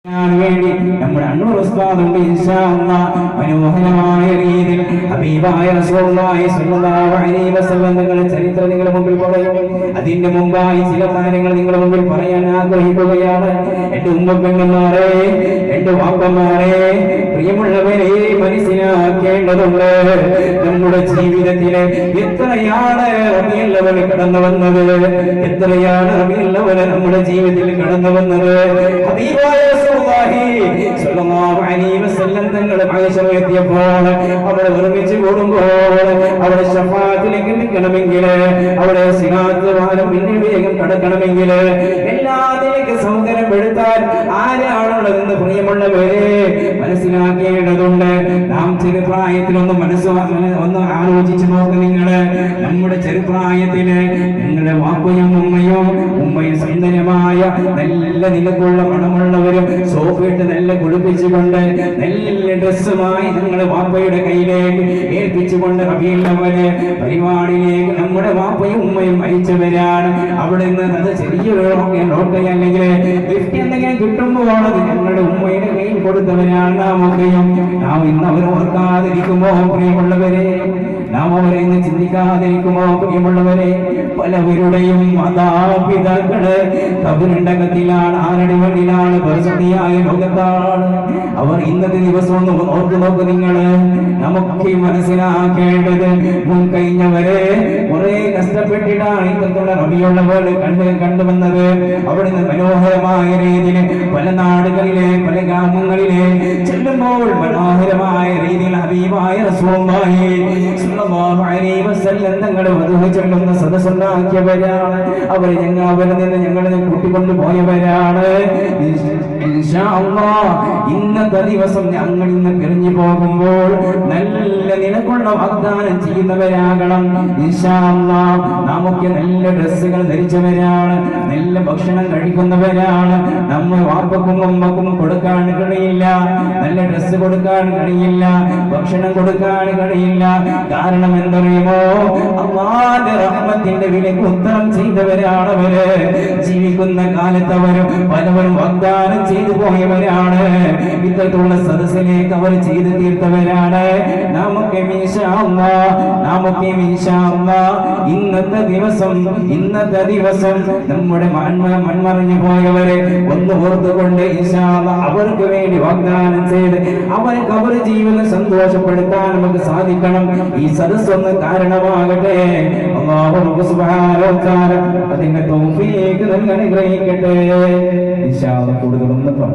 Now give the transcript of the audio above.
വേണ്ടി നമ്മുടെ അൻവർ ഉസ്താദുണ്ട് ഇൻഷാ അല്ലാഹ് മനോഹരമായ രീതിയിൽ ഹബീബായ റസൂലുള്ളാഹി സ്വല്ലല്ലാഹു അലൈഹി വസല്ലം തങ്ങളുടെ ചരിത്രം നിങ്ങളുടെ മുമ്പിൽ പറയും. അതിന്റെ മുമ്പായി ചില കാര്യങ്ങൾ നിങ്ങളുടെ മുമ്പിൽ പറയാൻ ആഗ്രഹിക്കുകയാണ്. എന്റെ ഉമ്മപ്പെങ്ങന്മാരെ, എന്റെ വാപ്പന്മാരെ, പ്രിയമുള്ളവരെ, മനസ്സിലാക്കേണ്ടതുണ്ട് നമ്മുടെ ജീവിതത്തിലെ എത്രയാണ് റബീഉൽ അവ്വൽ കടന്നു വന്നത്, എത്രയാണ് റബീഉൽ അവ്വൽ നമ്മുടെ ജീവിതത്തിൽ കടന്നു വന്നത്. ഹബീബായ തങ്ങളുടെ ആശയമെത്തിയപ്പോൾ അവിടെ ഒരുമിച്ച് കൂടുമ്പോൾ അവിടെ ശഫാഅത്തിലേക്ക് നിൽക്കണമെങ്കിൽ, അവിടെ സിറാത്ത് വാഹനം പിന്നെ വേഗം കടക്കണമെങ്കിൽ, എല്ലാത്തിലേക്ക് സൗന്ദര്യപ്പെടുത്താൻ ആരാണുള്ളതെന്ന് പ്രിയമുള്ളവരെ മനസ്സിലാക്കേണ്ടതുണ്ട്. നാം ചെറുപ്രായത്തിലൊന്ന് ഒന്ന് ആലോചിച്ച് നോക്ക്. നിങ്ങള് നമ്മുടെ ചെറുപ്രായത്തില് നിങ്ങളുടെ വാപ്പയും ഉമ്മയും സൗന്ദര്യമായ നല്ല നിലക്കുള്ള മണമുള്ളവരും സോപ്പിട്ട് നല്ല കുളിപ്പിച്ചുകൊണ്ട് നല്ല ഡ്രസ്സുമായി നിങ്ങളുടെ വാപ്പയുടെ കയ്യിലേക്ക് ഏൽപ്പിച്ചുകൊണ്ട് റബീഉൽ അവ്വൽ പരിപാടിയിലേക്ക് നമ്മുടെ വാപ്പയും ഉമ്മയും അയച്ചവരാണ്. അവിടെ നിന്ന് അത് ചെറിയൊരു അല്ലെങ്കിൽ ഗിഫ്റ്റ് എന്തെങ്കിലും കിട്ടുമ്പോൾ അത് ഞങ്ങളുടെ ഉമ്മയുടെ കയ്യിൽ കൊടുത്തവരാണ് നാമൊക്കെയും. നാം ഇന്ന് അവർ ഓർക്കാതിരിക്കുമോ പ്രിയമുള്ളവരെ? നാം അവരെ ഇന്ന് ചിന്തിക്കാതിരിക്കുമോ പ്രിയമുള്ളവരെ? പലവരുടെയും മാതാപിതാക്കള് കബറിണ്ടകത്തിലാണ്, ആരുടെ വണ്ടിയിലാണ്, പരിശുദ്ധിയായ ലോകത്താണ്. അവർ ഇന്നത്തെ ദിവസം ഒന്ന് ഓർത്തു നോക്ക് നിങ്ങള്. നമുക്ക് മനസ്സിലാക്കേണ്ടത് മുൻകഴിഞ്ഞവരെ കുറെ കഷ്ടപ്പെട്ടിട്ടാണ് ഇത്തരത്തിലുള്ള റബീഉൽ അവ്വൽ കണ്ടുവന്നത്. അവിടുന്ന് മനോഹരമായ രീതിയിൽ പല നാടുകളിലെ പല ഗ്രാമങ്ങളിലെ ചെല്ലുമ്പോൾ മനോഹരമായ രീതിയിൽ ഹബീബായ റസൂലുള്ളാഹി സ്വല്ലല്ലാഹു അലൈഹി വസല്ലം തങ്ങളെ മദ്ഹ് ചൊല്ലുന്ന സദസ്സുണ്ടാക്കിയവരാണ്. അവരിൽ നിന്ന് ഞങ്ങളെ കൂട്ടിക്കൊണ്ടു പോയവരാണ്. ഇൻഷാ അല്ലാഹ് ഇന്നത്തെ ദിവസം ഞങ്ങൾ ഇന്ന് പിരിഞ്ഞു പോകുമ്പോൾ നല്ല നിലക്കുള്ള വാഗ്ദാനം ചെയ്യുന്നവരാകണം. ഇൻഷാ അല്ലാഹ് നമുക്ക് നല്ല ഡ്രസ്സുകൾ ധരിച്ചവരാണ്, നല്ല ഭക്ഷണം കഴിക്കുന്നവരാണ്. നമ്മൾ വാപ്പക്കും ഉമ്മക്കും കൊടുക്കാൻ കഴിയില്ല, നല്ല ഡ്രസ്സ് കൊടുക്കാൻ കഴിയില്ല, ഭക്ഷണം കൊടുക്കാൻ കഴിയില്ല. കാരണം എന്തറിയുമോ? അല്ലാഹുവിന്റെ റഹ്മത്തിന്റെ വിലക്ക് ഉത്തരം ചെയ്തവരാണ് അവര്. ജീവിക്കുന്ന കാലത്ത് അവരും പലവരും വാഗ്ദാനം ചെയ്തു പോയവരാണ്. ഇത്തരത്തിലുള്ള സദസ്സിലേക്ക് അവർ ചെയ്തു തീർത്തവരാണ്. നമുക്ക് ഇന്നത്തെ ദിവസം നമ്മുടെ മൺമറിഞ്ഞു പോയവരെ ഒന്ന് ഓർത്തുകൊണ്ട് അവർക്ക് വേണ്ടി വാഗ്ദാനം ചെയ്ത് അവർക്ക് അവർ ജീവിതം സന്തോഷപ്പെടുത്താൻ നമുക്ക് സാധിക്കണം. ഈ സദസ്സൊന്ന് കാരണമാകട്ടെ. അല്ലാഹു സുബ്ഹാനഹു വ തആല അതിന്റെ തൗഫീഖ് നൽകി അനുഗ്രഹിക്കട്ടെ. ഇൻഷാ അല്ലാഹ് കൂടുതലൊന്നും